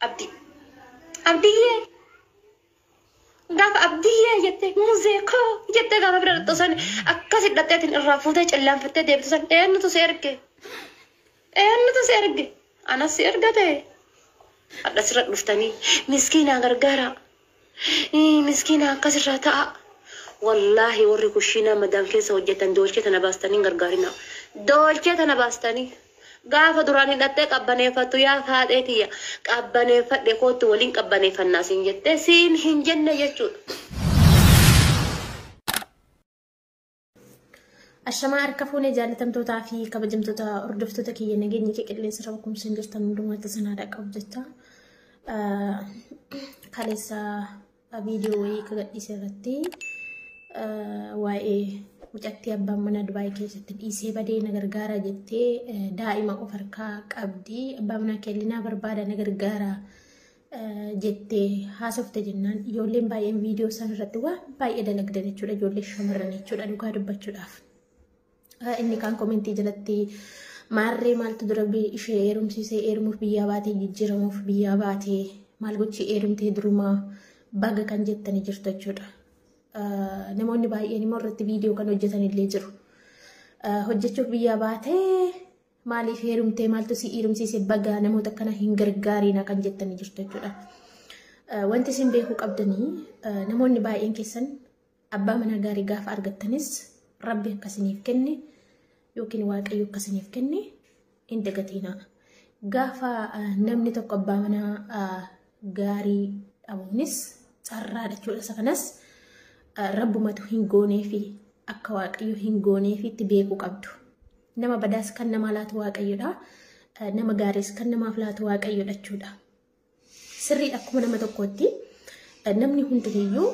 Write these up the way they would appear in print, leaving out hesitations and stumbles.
Abdi. Abdiyyee. Gaafa abdiyyee jettee muuziqaa jettee gaafa bira dhaqxu san akkas hidhatteetiin irraa fuutee cillaanfattee deebitu san eenyutu si erge? Eenyutu si erge? Anas si ergate. Adda sirra dhuftanii miskiinaa gargaara. Miskiinaa akkasirraa ta'a. Wallaahi warri kushiinaa madaan keessa hojjetan doolchee tana baastanii gargaarina. Doolchee tana baastanii. Gaafa duraan hidhattee qabbaneeffattu yaa haadheetiyya qabbaneeffadhe kootu waliin qabbaneeffannaa siin jettee siin hin jenne jechuudha. Ashamaa harka fuunee jaalatamtootaa fi kabajamtoota hordoftoota kiyya nageenya kee qilleensa irra bakkumsa hin jirtan hundumaatti sanaadha qabu jecha. Kaleessa viidiyoo wayii gadhiise irratti waa'ee mucattii abbaan mana Dubaay keessatti dhiisee badee na gargaara jettee daa'ima of harkaa qabdi. Abbaan manaa kellinaa barbaada na gargaara jettee haasofte jennaan ijoolleen baay'een viidiyoo isaan irratti waan baay'ee dalagdan jechuudha. Ijoollee shamarran jechuudha dhugaa dubbachuudhaaf. Inni kaan komentii jalatti maarree maaltu dura ishee heerumsiisee heerumuuf biyyaa baatee jijjiiramuuf biyyaa baatee maal gochi heerumtee durumaa baga kan jettanii jirtu jechuudha. Namoonni baay'een immoo irratti viidiyoo kan hojjetan illee jiru. Hojjechuuf biyyaa baatee maaliif heerumtee maaltu si heerumsiisee baga namoota kana hin gargaariina kan jettanii jirtu jechuudha. Wanti isin beekuu qabdanii namoonni baay'een keessan abbaa manaa gaarii gaafa argattanis Rabbi akkasiniif kenne yookiin Waaqayyo akkasiniif kenne hin dagatiina. Gaafa namni tokko abbaa manaa gaarii dhabuunis carraadha jechuudha. Isa kanas Rabbumatu hin goonee fi akka Waaqayyo hin goonee fi itti beekuu qabdu. Nama badaas kan nama laatu Waaqayyodha. Nama gaariis kan namaaf laatu Waaqayyodha jechuudha. Sirriidha akkuma nama tokkootti namni hundiyyuu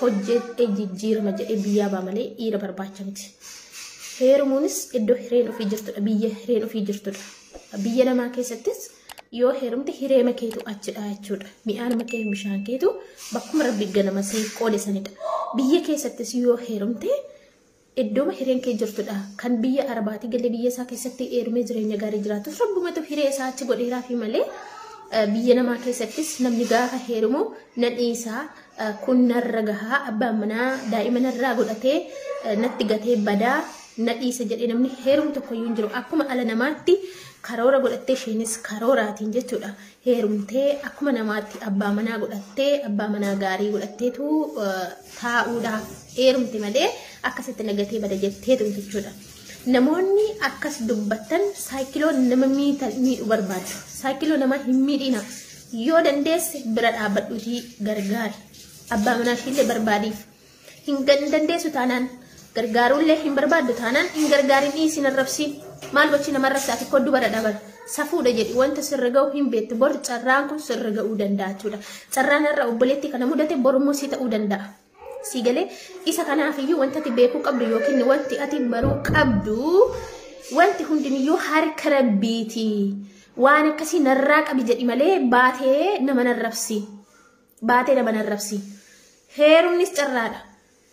hojjetee jijjiirama jedhee biyyaa baa malee dhiira barbaacha miti. Heerumuunis iddoo hireen ofii jirtudha. Biyya hireen ofii jirtudha. Biyya namaa keessattis yoo heerumte hireema keetu achidha jechuudha. Mi'aan makee bishaan keetu bakkuma Rabbi ganama see qoode sanidha. Biyya keessattis yoo heerumte iddooma hireen kee jirtudha. Kan biyya Arabaati galee biyya isaa keessatti heerumee jireenya gaarii jiraatu Rabbumatu hiree isaa achi godheeraa fi malee biyya namaa keessattis namni gaafa heerumu nadhiisaa kun narra gahaa abbaan manaa daa'ima narraa godhatee natti gatee badaa nadhiisa jedhee namni heerumu tokkoyyuu hin jiru. Akkuma ala namaatti karoora godhattee isheenis karooraatiin jechuudha. Heerumtee akkuma namaatti abbaa manaa godhattee abbaa manaa gaarii godhatteetu taa'uudhaaf heerumte malee akkasitti nagatee bada jetteetu jechuudha. Namoonni akkas dubbatan saayikiloo nama miidhu barbaadu. Saayikiloo nama hin miidhina. Yoo dandeesse bira dhaabbadhuutii gargaari. Abbaa manaa ishillee barbaadiif. Hin dandeessu taanaan gargaaruullee hin barbaaddu taanaan hin gargaarin dhiisin arrabsiin. Maal gochi nama arrabsaati koddu bara dhaban. Safuudha jedhi wanta sirra ga'u hin beektu bor carraan kun sirra ga'uu danda'a jechuudha. Carraan irra obboleetti kana mudate borummoo si ta'uu danda'a. Sigalee isa kanaafiyyuu wanti ati beekuu qabdu yookiin wanti ati baruu qabdu wanti hundiniyyuu harka Rabbiiti. Waan akkasii narraa qabi jedhi malee baatee nama narrabsi. Baatee nama narrabsi. Heerumnis carraadha.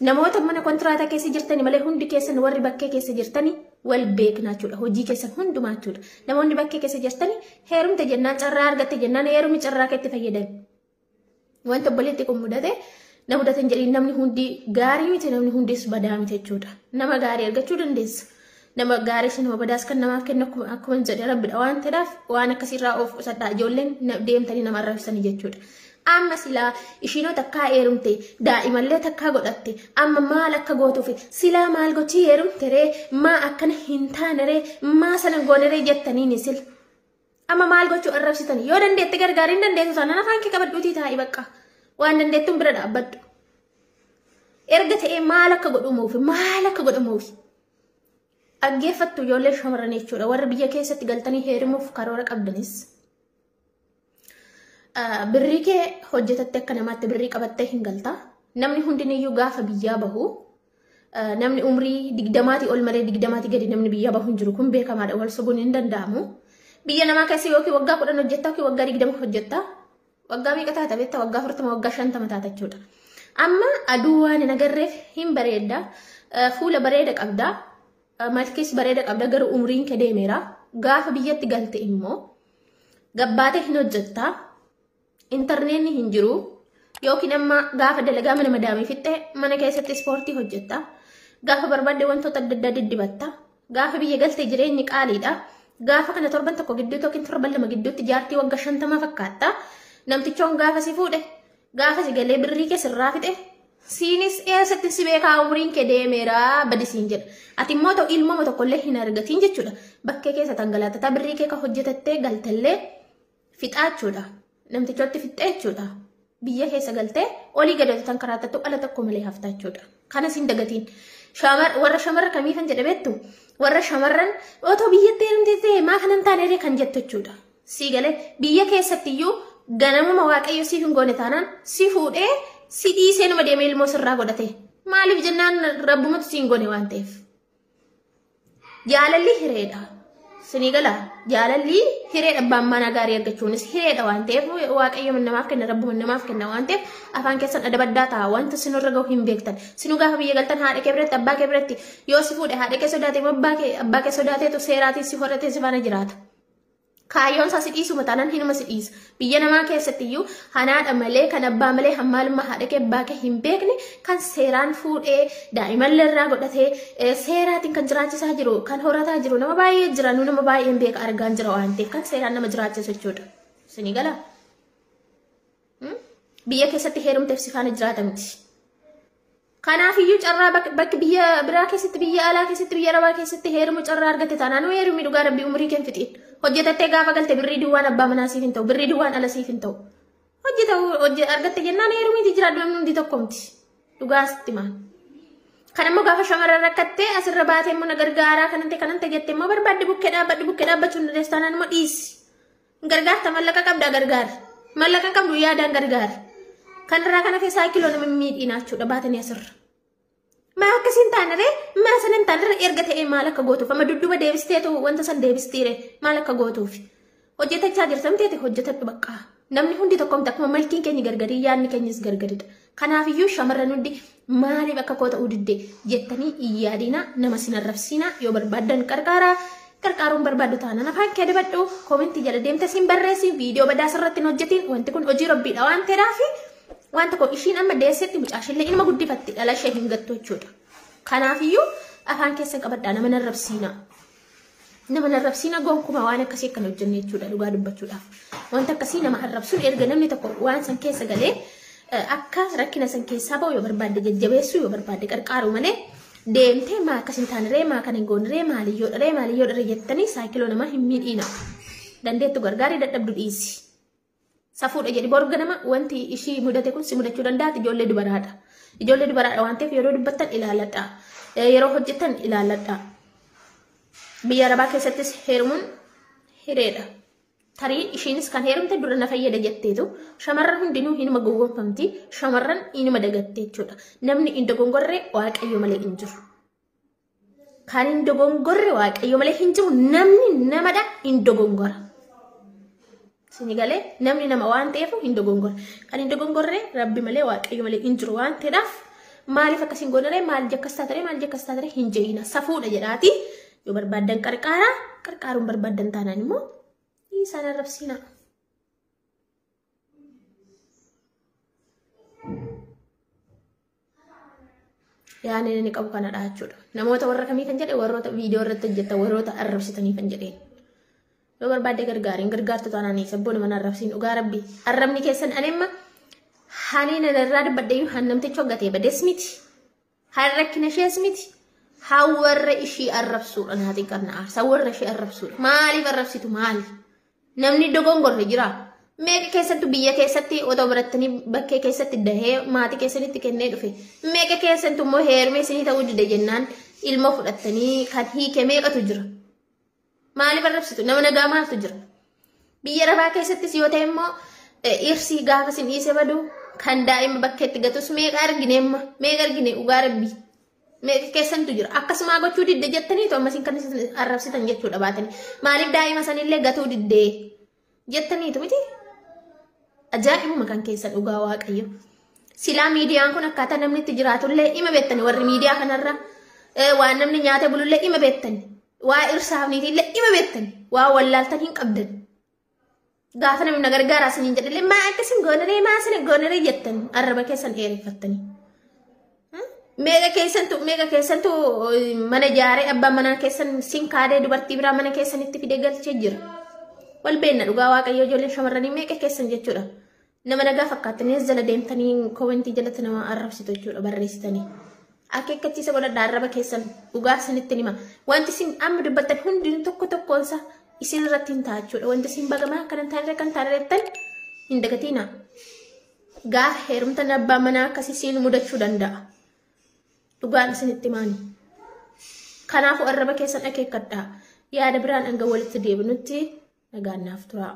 Namoota mana kontiraataa keessa jirtani malee hundi keessan warri bakkee keessa jirtani wal beeknaa jechuudha. Hojii keessan hundumaa jechuudha. Namoonni bakkee keessa jirtani heerumte jennaan carraa argatte jennaan heerumi carraa keetti fayyadami. Wanta obboleetti kun mudate nama mudatan jedhiin namni hundi gaarii miti namni hundis badaa miti jechuudha. Nama gaarii argachuu dandeessa. Nama gaarii shi nama badaas kan namaaf kennu akkuma jedhe Rabbidha waan ta'eef waan akkasirraa of qusadhaa ijoolleen deemtanii nama arrabsanii jechuudha. Amma silaa ishiinoo takkaa heerumte daa'imallee takkaa godhatte amma maal akka gootuufi silaa maal gochii heerumte ree maa akkana hin taane ree maa sana goone ree jettaniini sil. Amma maal gochuu arrabsitanii yoo dandeette gargaariin dandeessu taanaan afaan kee qabadhuutii taa'ii bakka. Waan dandeettuun bira dhaabbadhu. Erga ta'ee maal akka godhamuufi dhaggeeffattu ijoollee shamarran jechuudha. Warra biyya keessatti galtanii heerumuuf karoora qabdanis birrii kee hojjetatte akka namaatti birrii qabattee hin galta. Namni hundiniyyuu gaafa biyyaa bahu namni umrii 20 ol malee 20 gadi namni biyyaa bahu hin jiru kun beekamaadha. Wal sobuun hin danda'amu. Biyya namaa keessa yookiin waggaa 10 hojjetta yookiin waggaa 20 hojjetta. Waggaa meeqa taata beektaa waggaa 40 waggaa 50 taata jechuudha. Amma aduu waan hin agarreef hin bareedda. Fuula bareeda qabda. Malkis bareeda qabda garuu umriin kee deemeera. Gaafa biyyatti galte immoo gabbaatee hin hojjetta. Internetni hin jiru yookiin amma gaafa dalagaa mana madaamii fixxee mana keessatti ispoortii hojjetta. Gaafa barbaadde wantoota adda addaa diddibatta. Gaafa biyya galtee jireenyi qaaliidha. Gaafa kana torban tokko gidduu yookiin torban lama gidduutti jaartii waggaa 50 fakkaata. Namtichoon gaafa si fuudhe gaafa si galee birrii kee sirraa fixe siinis eessatti si beekaa umriin kee deemeera badisiin jedha. Ati immoo ta'u ilmoo tokkollee hin argatiin jechuudha. Bakkee keessa tangalaattataa birrii kee ka hojjetattee galtallee fixaachuudha. Namtichootti fixxee jechuudha. Biyya keessa galtee olii gadatu tan karaattattu ala tokko malee haftaa jechuudha. Kanas hin dagatiin. Warra shamarra kamiifan jedhe beektu warra shamarran otoo biyyatti heerumtee maa kanan taanee kan jettu jechuudha. Si galee biyya keessattiyyuu ganamuma waaqayyo siif hin goone taanaan si fuudhee si dhiisee nama deemee ilmoo sirraa godhate. Maaliif jennaan rabbumatu si hin goone waan ta'eef. Jaalalli hireedha. Sinii gala jaalalli hireedha abbaan manaa gaarii argachuunis hireedha waan ta'eef waaqayyo namaaf kenna rabbuma namaaf kenna waan ta'eef afaan keessan adabaddaa ta'a wanta sinurra gahu hin beektan. Sinu gaafa biyya galtan haadha kee biratti abbaa kee biratti yoo si fuudhe haadha kee sodaatee abbaa kee sodaateetu seeraatiin si horatee si faana jiraata. Kaayyoon isaa si dhiisu mataanaan hinuma si dhiisa. Biyya namaa keessattiyyuu hanaadha malee kan abbaa malee hammaalummaa haadha kee abbaa kee hin beekne kan seeraan fuudhee daa'imallee irraa godhatee seeraatiin kan jiraachisaa jiru kan horataa jiru nama baay'ee jira nu nama baay'een beeka argaan jira waan ta'eef kan seeraan nama jiraachisu jechuudha. Sinii gala biyya keessatti heerumteef si faana jiraata miti. Kanaafiyyuu carraa bakki biyya biraa keessatti biyya alaa keessatti biyya arabaa keessatti heerumu carraa argate taanaan heerumii dhugaa rabbii umurii kee fixiin. Hojjetattee gaafa galte birrii duwwaan abbaa manaa siif hin ta'u birrii duwwaan ala siif hin ta'u. Argatte jennaan heerumiiti jira aduun hundi tokkomti. Dhugaa sitti maan. Kan ammoo gaafa shamarran rakkattee asirra baatee immoo na gargaaraa kanante jettee immoo barbaadde bukkee dhaabbachuun dandeessu taanaan immoo dhiisi. Gargaarta mallaqa qabdaa gargaara. Mallaqa qabdu yaadaan gargaara. Kanarraa kana keessaa kiloo nama miidhiinaa jechuudha baatanii asirra. Maa akkasiin taanaree maa sanin taanaree erga ta'ee maal akka gootuuf amma dudduuba deebisteetu wanta san deebistiire maal akka gootuuf. Hojjetachaa jirtan ta'e hojjetadhu baqqaa. Namni hundi tokkomti akkuma malkiin keenya gargarii yaadni keenyas gargaridha. Kanaafiyyuu shamarran hundi maaliif akka koo ta'uu diddee jettanii iyyaadina nama sin arrabsiina yoo barbaaddan qarqaaruun barbaaddu taanaan afaan kee dabadhu koomentii jala deemte sin barreessi viidiyoo badaa sirratti hin hojjetiin wanti kun hojii rabbiidha waan ta'eefi wanta ko ishiin amma deessetti mucaashillee ilma guddifatti dhala ishee hin gattu jechuudha. Kanaafiyyuu afaan keessan qabadhaa nama narrabsiina. Nama narrabsiina gonkumaa waan akkasii akkan hojjenne jechuudha dhugaa dubbachuudhaaf. Wanta akkasii nama arrabsuun erga namni tokko waan san keessa galee akka rakkina san keessaa ba'u yoo barbaadde jajjabeessuu yoo barbaadde qarqaaru malee deemtee maa akkasin taaniree maa kan hin gooniree maaliyyoo dharee jettanii saayikiloo nama hin miidhiina. Dandeettu gargaarii dadhabdu dhiisi. Safuudha jedhi borga nama wanti ishii mudate kun si mudachuu danda'a ijoollee dubaraadha. Ijoollee dubaraadha waan ta'eef yeroo dubbattan ilaaladha. Yeroo hojjettan ilaaladha. Biyya arabaa keessattis heerumuun hireedha. Tarii ishiinis kan heerumte dura na fayyada jetteetu shamarran hundinuu hinuma gowwoomfamti shamarran hinuma dagatte jechuudha. Namni hin dogongorre waaqayyo malee hin jiru. Kan hin dogongorre waaqayyo malee hin jiru namni namadha hin dogongora. Sinigalee namni nama waan ta'eef hin dogongorre. Kan hin dogongorre rabbi malee waaqayyo malee hin jiru waan ta'eedhaaf maaliif akkasiin goonaree maal jakkastaa taree hin jeeina safuudha jedhaati. Yoo barbaaddan qarqaaruun barbaaddan taanaan immoo isaan arrabsiina. Yaani inni qabu kanadha jechuudha. Namoota warra kamii kan jedhe warroota viidiyoo irratti hojjetan warroota arrabsitanii kan jedheen. Yoo barbaadde gargaartu taananii sabboon mana arrabsiin dhugaa rabbii. Arrabni keessan anemma hani narraa dubbadheeyyuu hannamtichi hoggatee badees miti. Haan rakkina ishees miti. Hawarra ishii arrabsuudha naati qabna aarsa warra ishii arrabsuudha. Maaliif arrabsitu maali? Namni dogongorre jira. Meeqa keessattu biyya keessatti otoo barattanii bakkee keessatti dahee maatii keessanitti kennee dhufe. Meeqa keessattu immoo heerumee isinii ta'uu dide jennaan ilma fudhattanii kan hiike meeqatu jira. Maaliif arrabsitu? Nama nagaa maaltu jira? Biyya arabaa keessattis yoo ta'e immoo irsii gaafa sin dhiise badu kan daa'ima bakkeetti gatus meeqa argine dhugaa rabbii. Meeqa keessantu jira. Akkasuma gochuu didde jettanii to ammasin kan arrabsitan jechuudha baatanii. Maaliif daa'ima sanillee gatuu didde jettaniitu miti? Ajaa'ibuma kan keessa dhugaa waaqayyo. Silaa miidiyaan kun akkaataa namni itti jiraatullee ima beektani warri miidiyaa kanarra waan namni nyaata bulullee ima beektani. Waa irsaafniitillee ima beektani. Waa wallaaltan hin qabdan. Gaafa namni gargaara isiniin jedhe maa akkasin goonaree maa isin goonaree jettan arraba keessan dheereffattanii. Meeqa keessantu mana ijaaree abbaan mana keessan sin kaadee dubartii biraa mana keessanitti fidee galchee jira. Wal beekna dhugaa waaqayyoo ijoolleen shamarranii meeqa keessan jechuudha. Nama nagaa fakkaatanii jala deemtanii komentii jalatti nama arrabsitu jechuudha barreessitanii. Akeekkachiisa godhadhaa arraba keessan dhugaa isinitti hima. Wanti isin amma dubbattan hundi tokko tokkoonsa isin irratti hin ta'a jechuudha. Wanti isin bagamaa akkan taanirra kan taanirrattan hin dagatiina. Gaafa heerumtan abbaan manaa akkasii isin mudachuu danda'a. Dhugaan isinitti himaani. Kanaafuu arraba keessan akeekkadhaa. Yaada biraan hanga walitti deebinutti nagaan naaf turaa.